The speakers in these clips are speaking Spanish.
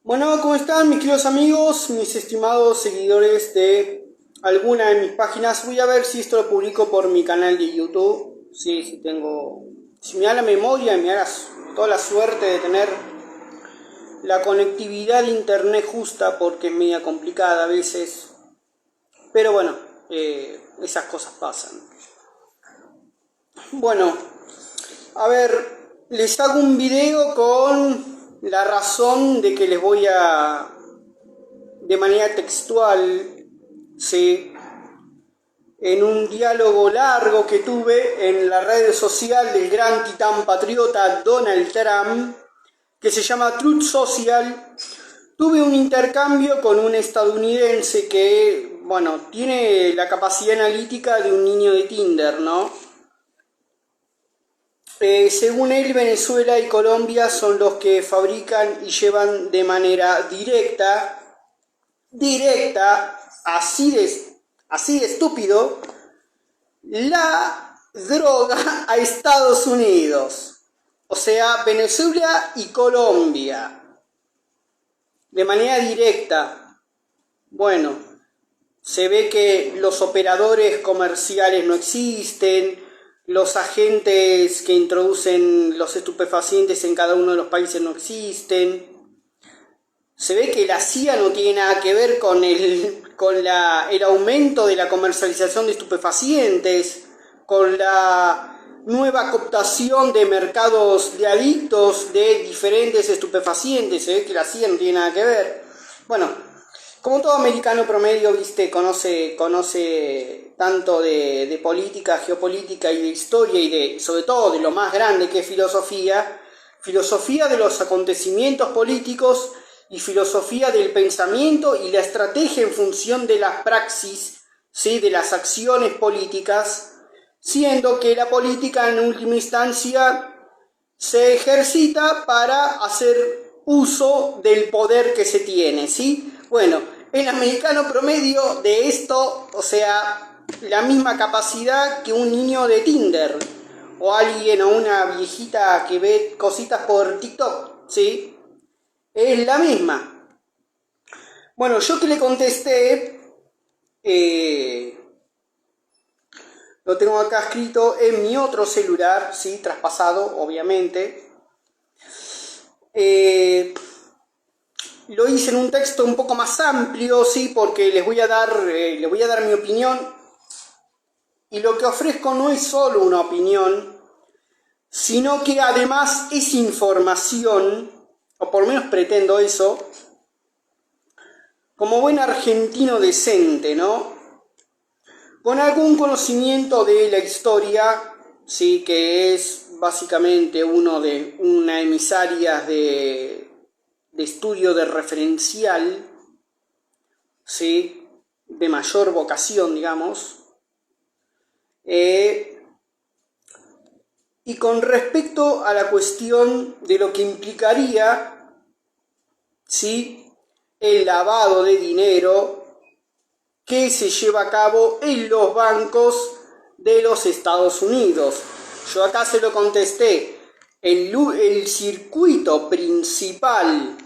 Bueno, ¿cómo están mis queridos amigos, mis estimados seguidores de alguna de mis páginas? Voy a ver si esto lo publico por mi canal de YouTube. Sí, si tengo... Si me da la memoria y me da toda la suerte de tener la conectividad de internet justa, porque es media complicada a veces. Pero bueno, esas cosas pasan. Bueno, a ver, les hago un video con la razón de que les voy a de manera textual, sí, en un diálogo largo que tuve en la red social del gran titán patriota Donald Trump, que se llama Truth Social. Tuve un intercambio con un estadounidense que, bueno, tiene la capacidad analítica de un niño de Tinder, ¿no? Según él, Venezuela y Colombia son los que fabrican y llevan de manera directa, así de estúpido, la droga a Estados Unidos. O sea, Venezuela y Colombia. De manera directa. Bueno, se ve que los operadores comerciales no existen, los agentes que introducen los estupefacientes en cada uno de los países no existen. Se ve que la CIA no tiene nada que ver con el aumento de la comercialización de estupefacientes, con la nueva cooptación de mercados de adictos de diferentes estupefacientes. Se ve que la CIA no tiene nada que ver. Bueno, como todo americano promedio, viste, conoce tanto de política, geopolítica y de historia y sobre todo de lo más grande que es filosofía de los acontecimientos políticos y filosofía del pensamiento y la estrategia en función de la praxis, ¿sí?, de las acciones políticas, siendo que la política en última instancia se ejercita para hacer uso del poder que se tiene, ¿sí? Bueno, el americano promedio de esto, o sea, la misma capacidad que un niño de Tinder, o alguien o una viejita que ve cositas por TikTok, ¿sí? Es la misma. Bueno, yo que le contesté, lo tengo acá escrito en mi otro celular, ¿sí?, traspasado, obviamente. Lo hice en un texto un poco más amplio, ¿sí?, porque les voy a dar mi opinión. Y lo que ofrezco no es solo una opinión, sino que además es información, o por lo menos pretendo eso, como buen argentino decente, ¿no? Con algún conocimiento de la historia, sí, que es básicamente una de mis áreas de estudio de referencial, sí, de mayor vocación, digamos. Y con respecto a la cuestión de lo que implicaría, ¿sí?, el lavado de dinero que se lleva a cabo en los bancos de los Estados Unidos. Yo acá se lo contesté. El circuito principal,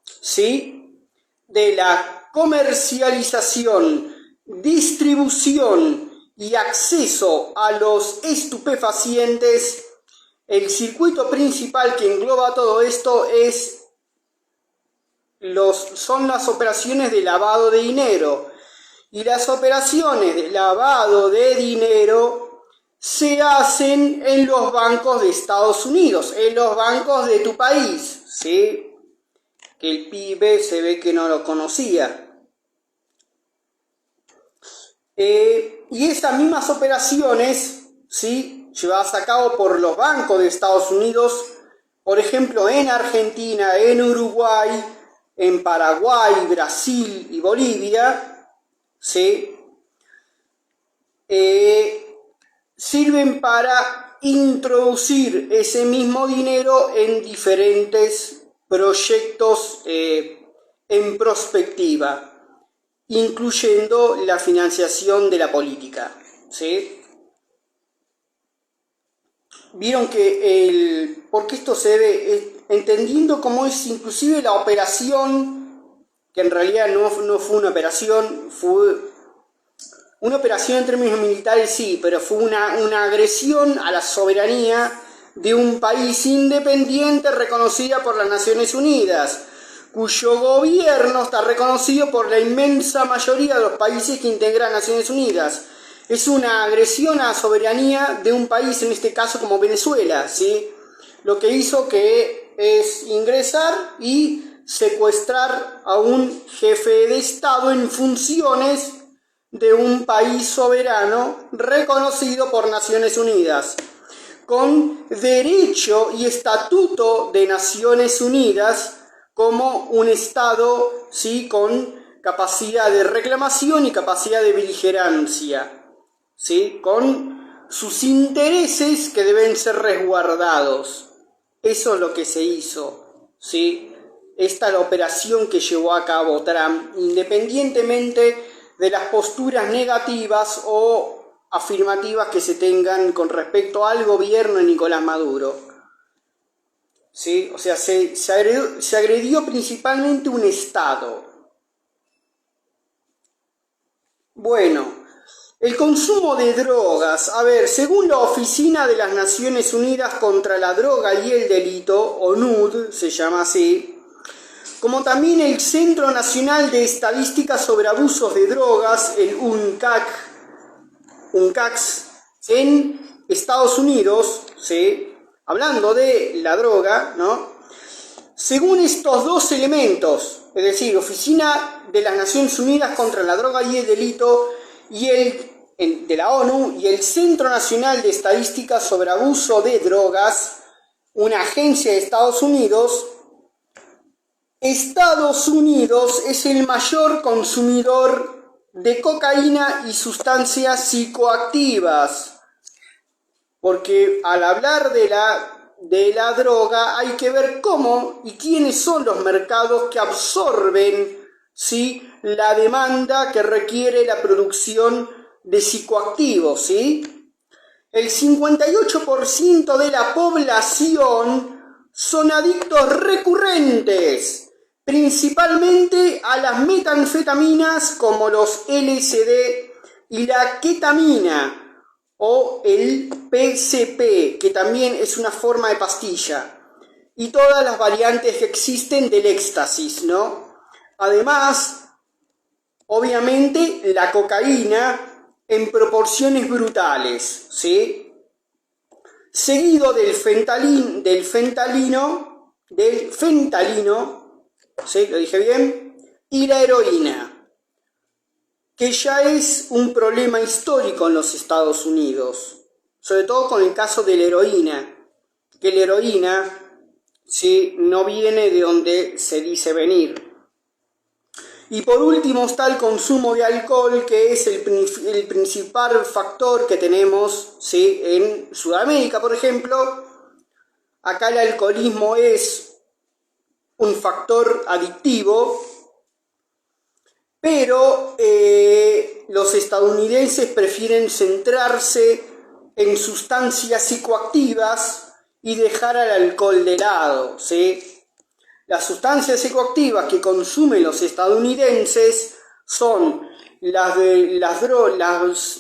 ¿sí?, de la comercialización, distribución y acceso a los estupefacientes, el circuito principal que engloba todo esto son las operaciones de lavado de dinero. Y las operaciones de lavado de dinero se hacen en los bancos de Estados Unidos, en los bancos de tu país, ¿sí? Que el pibe se ve que no lo conocía. Y estas mismas operaciones, ¿sí?, llevadas a cabo por los bancos de Estados Unidos, por ejemplo en Argentina, en Uruguay, en Paraguay, Brasil y Bolivia, ¿sí?, sirven para introducir ese mismo dinero en diferentes proyectos en prospectiva, incluyendo la financiación de la política, ¿sí? Vieron que porque esto se debe, entendiendo cómo es inclusive la operación, que en realidad no fue una operación, fue una operación en términos militares sí, pero fue una agresión a la soberanía de un país independiente reconocida por las Naciones Unidas, cuyo gobierno está reconocido por la inmensa mayoría de los países que integran Naciones Unidas. Es una agresión a la soberanía de un país, en este caso como Venezuela, ¿sí? Lo que hizo que es ingresar y secuestrar a un jefe de Estado en funciones de un país soberano reconocido por Naciones Unidas, con derecho y estatuto de Naciones Unidas como un Estado, ¿sí?, con capacidad de reclamación y capacidad de beligerancia, ¿sí?, con sus intereses que deben ser resguardados. Eso es lo que se hizo, ¿sí? Esta es la operación que llevó a cabo Trump, independientemente de las posturas negativas o afirmativas que se tengan con respecto al gobierno de Nicolás Maduro. ¿Sí? O sea, se agredió principalmente un Estado. Bueno, el consumo de drogas. A ver, según la Oficina de las Naciones Unidas contra la Droga y el Delito, ONUD, se llama así, como también el Centro Nacional de Estadística sobre Abusos de Drogas, el UNCAX, en Estados Unidos, ¿sí?, hablando de la droga, ¿no? Según estos dos elementos, es decir, Oficina de las Naciones Unidas contra la Droga y el Delito y de la ONU y el Centro Nacional de Estadística sobre Abuso de Drogas, una agencia de Estados Unidos, Estados Unidos es el mayor consumidor de cocaína y sustancias psicoactivas, porque al hablar de la droga hay que ver cómo y quiénes son los mercados que absorben, ¿sí?, la demanda que requiere la producción de psicoactivos, ¿sí? El 58% de la población son adictos recurrentes, principalmente a las metanfetaminas como los LSD y la ketamina o el PCP, que también es una forma de pastilla, y todas las variantes que existen del éxtasis, ¿no? Además, obviamente, la cocaína en proporciones brutales, ¿sí? Seguido del fentanilo, ¿sí? ¿Lo dije bien? Y la heroína, que ya es un problema histórico en los Estados Unidos, sobre todo con el caso de la heroína, que la heroína, ¿sí?, no viene de donde se dice venir. Y por último está el consumo de alcohol, que es el principal factor que tenemos, ¿sí?, en Sudamérica, por ejemplo. Acá el alcoholismo es un factor adictivo, pero los estadounidenses prefieren centrarse en sustancias psicoactivas y dejar al alcohol de lado, ¿sí? Las sustancias psicoactivas que consumen los estadounidenses son las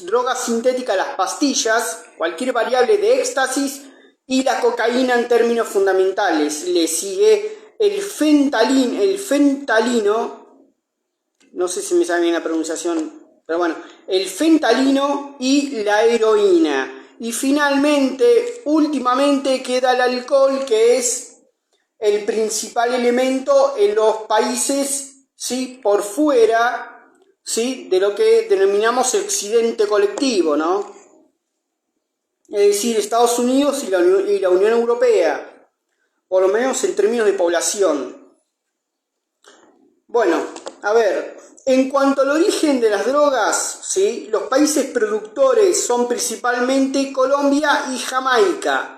drogas sintéticas, las pastillas, cualquier variable de éxtasis, y la cocaína en términos fundamentales. Le sigue el fentanilo, no sé si me sale bien la pronunciación, pero bueno, el fentanilo y la heroína. Y finalmente, últimamente queda el alcohol, que es el principal elemento en los países, ¿sí?, por fuera, ¿sí?, de lo que denominamos occidente colectivo, ¿no? Es decir, Estados Unidos y la Unión Europea, por lo menos en términos de población. Bueno, a ver, en cuanto al origen de las drogas, ¿sí?, los países productores son principalmente Colombia y Jamaica.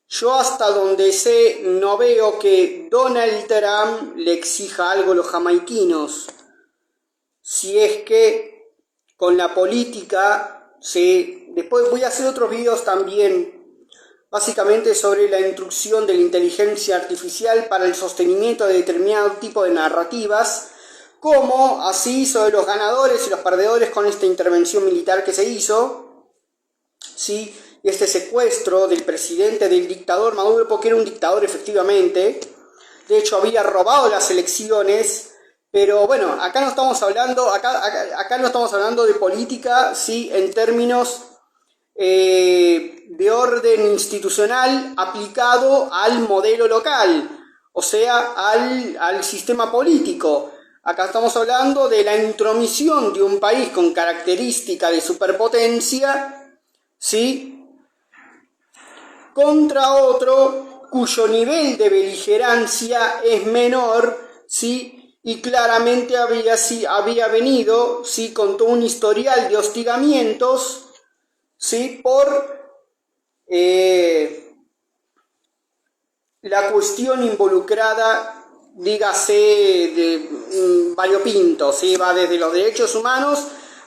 Yo hasta donde sé no veo que Donald Trump le exija algo a los jamaiquinos. Si es que con la política, ¿sí?, después voy a hacer otros videos también básicamente sobre la instrucción de la inteligencia artificial para el sostenimiento de determinado tipo de narrativas, como así sobre los ganadores y los perdedores con esta intervención militar que se hizo, ¿sí? Y este secuestro del presidente, del dictador Maduro, porque era un dictador efectivamente, de hecho había robado las elecciones, pero bueno, acá no estamos hablando, acá no estamos hablando de política, ¿sí? En términos de orden institucional aplicado al modelo local, o sea, al sistema político. Acá estamos hablando de la intromisión de un país con característica de superpotencia, ¿sí? Contra otro cuyo nivel de beligerancia es menor, ¿sí? Y claramente había venido, ¿sí? Con todo un historial de hostigamientos, ¿sí? Por la cuestión involucrada, dígase, de variopinto, ¿sí? Va desde los derechos humanos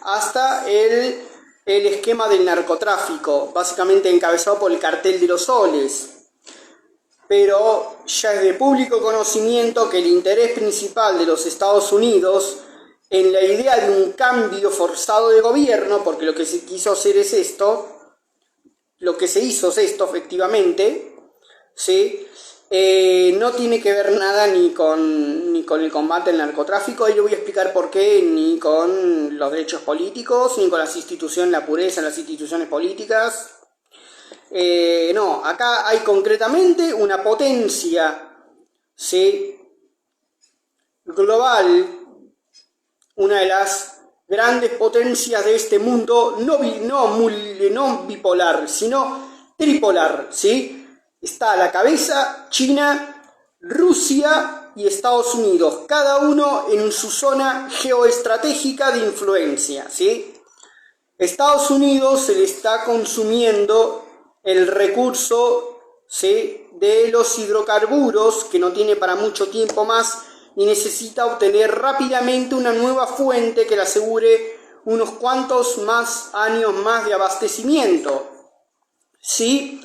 hasta el esquema del narcotráfico, básicamente encabezado por el cartel de los soles. Pero ya es de público conocimiento que el interés principal de los Estados Unidos en la idea de un cambio forzado de gobierno, porque lo que se quiso hacer es esto, lo que se hizo es esto efectivamente, ¿sí? No tiene que ver nada ni con el combate al narcotráfico, y yo voy a explicar por qué, ni con los derechos políticos, ni con las instituciones, la pureza en las instituciones políticas. No, acá hay concretamente una potencia, ¿sí? Global, una de las grandes potencias de este mundo, no bipolar, sino tripolar, ¿sí? Está a la cabeza China, Rusia y Estados Unidos, cada uno en su zona geoestratégica de influencia, ¿sí? Estados Unidos se le está consumiendo el recurso, ¿sí? De los hidrocarburos, que no tiene para mucho tiempo más, y necesita obtener rápidamente una nueva fuente que le asegure unos cuantos más años más de abastecimiento, ¿sí?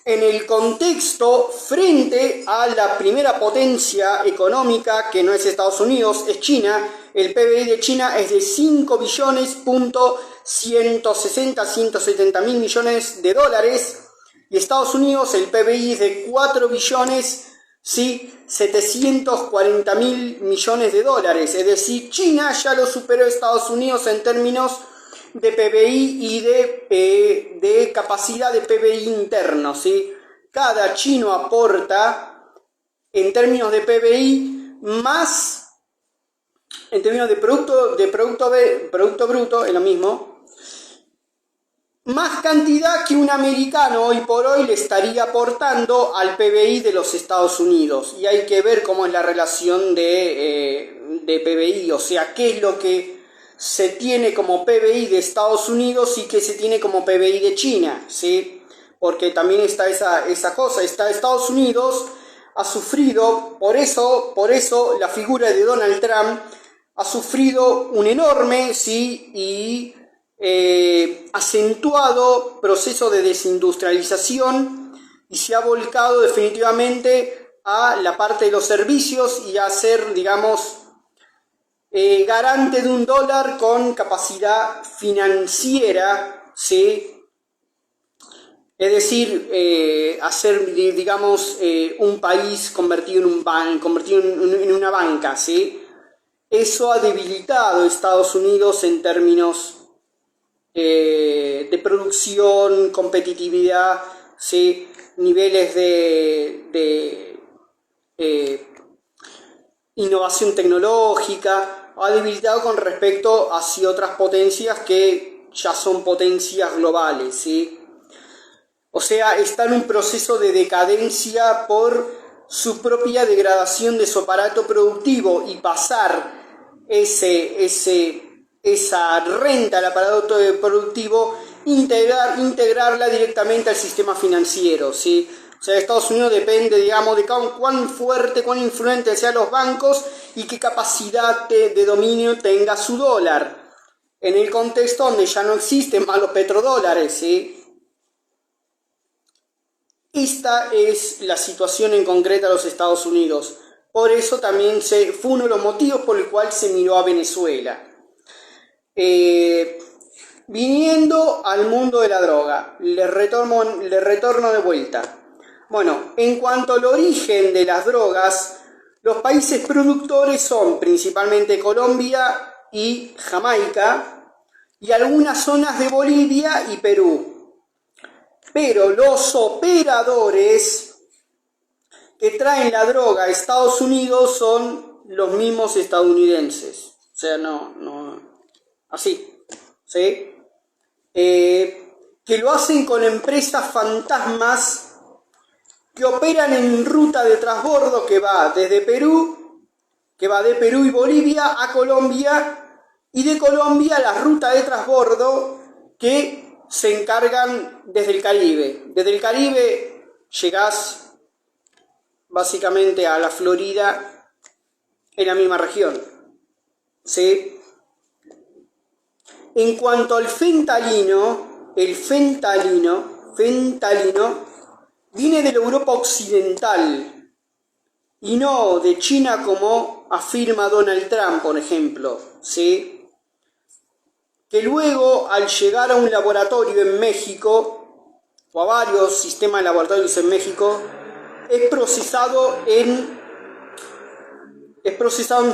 En el contexto, frente a la primera potencia económica, que no es Estados Unidos, es China, el PBI de China es de 5.160.170 mil millones de dólares, y Estados Unidos, el PBI es de 4 billones, ¿sí? 740 mil millones de dólares, es decir, China ya lo superó a Estados Unidos en términos de PBI y de capacidad de PBI interno, ¿sí? Cada chino aporta, en términos de PBI, más, en términos de producto bruto, es lo mismo, más cantidad que un americano hoy por hoy le estaría aportando al PBI de los Estados Unidos. Y hay que ver cómo es la relación de PBI, o sea, qué es lo que se tiene como PBI de Estados Unidos y qué se tiene como PBI de China, ¿sí? Porque también está esa cosa, está Estados Unidos, ha sufrido, por eso la figura de Donald Trump ha sufrido un enorme, ¿sí? Y acentuado proceso de desindustrialización, y se ha volcado definitivamente a la parte de los servicios y a ser, digamos, garante de un dólar con capacidad financiera, ¿sí? Es decir, hacer, digamos, un país convertido en una banca, ¿sí? Eso ha debilitado a Estados Unidos en términos de producción, competitividad, ¿sí? Niveles de innovación tecnológica, ha debilitado con respecto hacia otras potencias que ya son potencias globales, ¿sí? O sea, está en un proceso de decadencia por su propia degradación de su aparato productivo, y pasar esa renta al aparato productivo, integrarla directamente al sistema financiero, ¿sí? O sea, Estados Unidos depende, digamos, de cuán fuerte, cuán influentes sean los bancos y qué capacidad de dominio tenga su dólar, en el contexto donde ya no existen más los petrodólares, ¿sí? esta es la situación en concreta de los Estados Unidos. Por eso también fue uno de los motivos por el cual se miró a Venezuela. Viniendo al mundo de la droga, le retorno de vuelta. Bueno, en cuanto al origen de las drogas, los países productores son principalmente Colombia y Jamaica y algunas zonas de Bolivia y Perú. Pero los operadores que traen la droga a Estados Unidos son los mismos estadounidenses. O sea, así, ¿sí? Que lo hacen con empresas fantasmas que operan en ruta de transbordo que va de Perú y Bolivia a Colombia, y de Colombia la ruta de transbordo que se encargan desde el Caribe. Desde el Caribe llegás básicamente a la Florida en la misma región, ¿sí? En cuanto al fentanilo, el fentanilo viene de la Europa occidental y no de China como afirma Donald Trump, por ejemplo, ¿sí? Que luego, al llegar a un laboratorio en México, o a varios sistemas de laboratorios en México, es procesado en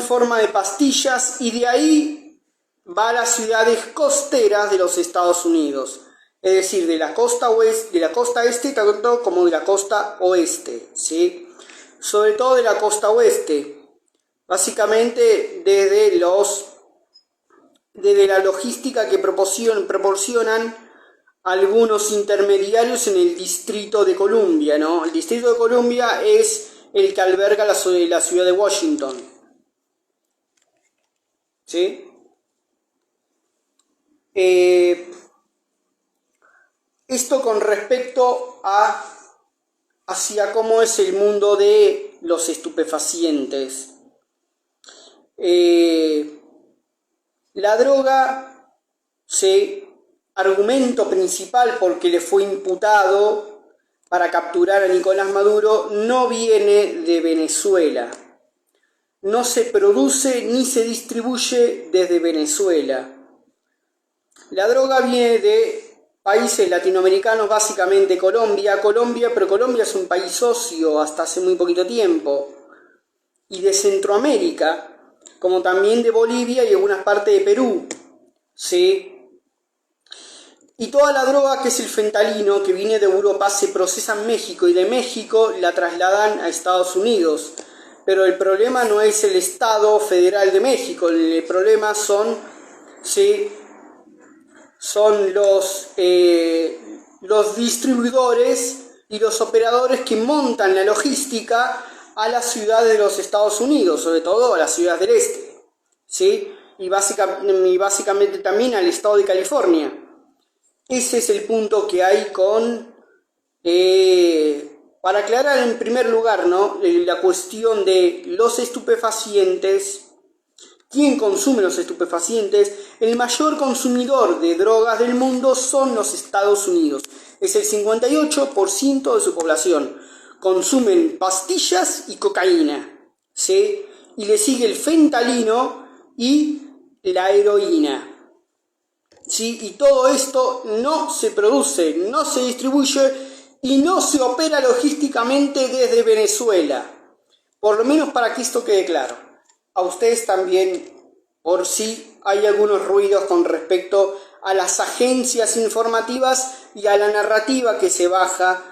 forma de pastillas y de ahí va a las ciudades costeras de los Estados Unidos. Es decir, de la costa este tanto como de la costa oeste, ¿sí? Sobre todo de la costa oeste, básicamente desde la logística que proporcionan algunos intermediarios en el Distrito de Columbia, ¿no? El Distrito de Columbia es el que alberga la ciudad de Washington, ¿sí? Esto con respecto hacia cómo es el mundo de los estupefacientes. La droga, argumento principal porque le fue imputado para capturar a Nicolás Maduro, no viene de Venezuela. No se produce ni se distribuye desde Venezuela. La droga viene de países latinoamericanos, básicamente Colombia, pero Colombia es un país socio hasta hace muy poquito tiempo, y de Centroamérica, como también de Bolivia y algunas partes de Perú, ¿sí? Y toda la droga que es el fentanilo, que viene de Europa, se procesa en México, y de México la trasladan a Estados Unidos. Pero el problema no es el Estado Federal de México, el problema son los distribuidores y los operadores que montan la logística a las ciudades de los Estados Unidos, sobre todo a las ciudades del este, ¿sí? Y básicamente también al estado de California. Ese es el punto que hay para aclarar en primer lugar, ¿no? La cuestión de los estupefacientes. ¿Quién consume los estupefacientes? El mayor consumidor de drogas del mundo son los Estados Unidos. Es el 58% de su población. Consumen pastillas y cocaína, ¿sí? Y le sigue el fentanilo y la heroína, ¿sí? Y todo esto no se produce, no se distribuye y no se opera logísticamente desde Venezuela. Por lo menos para que esto quede claro. A ustedes también, por si hay algunos ruidos con respecto a las agencias informativas y a la narrativa que se baja,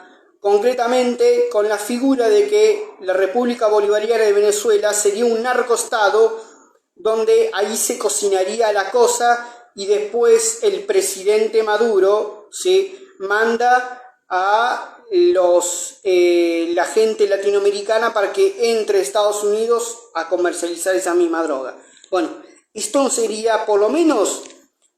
concretamente con la figura de que la República Bolivariana de Venezuela sería un narcoestado donde ahí se cocinaría la cosa y después el presidente Maduro manda a la gente latinoamericana para que entre a Estados Unidos a comercializar esa misma droga. Bueno, esto sería por lo menos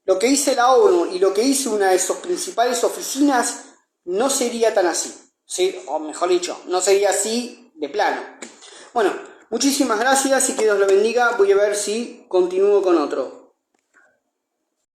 lo que dice la ONU y lo que dice una de sus principales oficinas, no sería tan así, ¿sí? O mejor dicho, no sería así de plano. Bueno, muchísimas gracias y que Dios lo bendiga. Voy a ver si continúo con otro.